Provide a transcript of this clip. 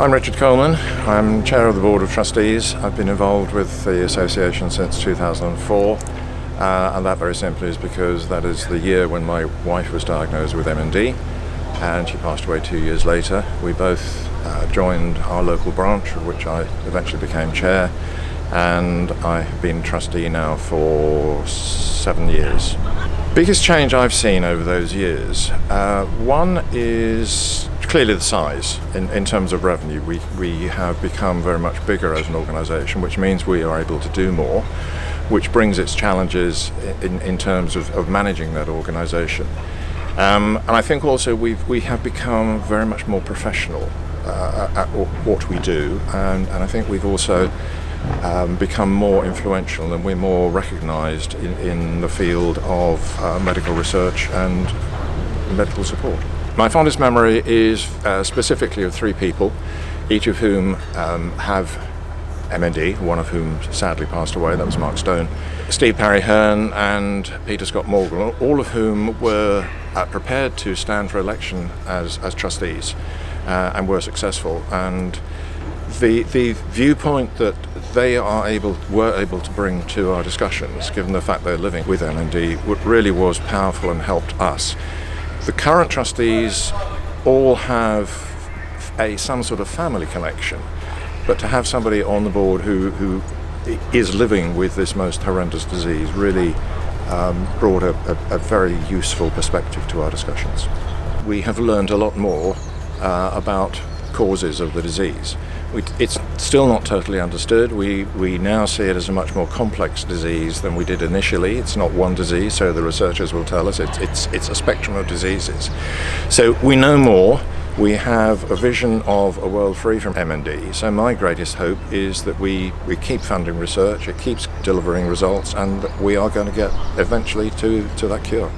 I'm Richard Coleman. I'm Chair of the Board of Trustees. I've been involved with the association since 2004, and that very simply is because that is the year when my wife was diagnosed with MND, and she passed away 2 years later. We both joined our local branch, of which I eventually became chair, and I have been trustee now for 7 years. Biggest change I've seen over those years, one is clearly the size in terms of revenue. We have become very much bigger as an organisation, which means we are able to do more, which brings its challenges in terms of managing that organisation. And I think also we have become very much more professional at what we do, and I think we've also become more influential, and we're more recognised in the field of medical research and medical support. My fondest memory is specifically of 3 people, each of whom have MND, one of whom sadly passed away. That was Mark Stone, Steve Parry Hearn and Peter Scott Morgan, all of whom were prepared to stand for election as trustees and were successful. And the viewpoint that they were able to bring to our discussions, given the fact they're living with MND, really was powerful and helped us. The current trustees all have some sort of family connection, but to have somebody on the board who is living with this most horrendous disease really brought a very useful perspective to our discussions. We have learned a lot more about causes of the disease. It's still not totally understood. We now see it as a much more complex disease than we did initially. It's not one disease, so the researchers will tell us it's a spectrum of diseases. So we know more. We have a vision of a world free from MND. So my greatest hope is that we keep funding research, it keeps delivering results, and we are going to get eventually to that cure.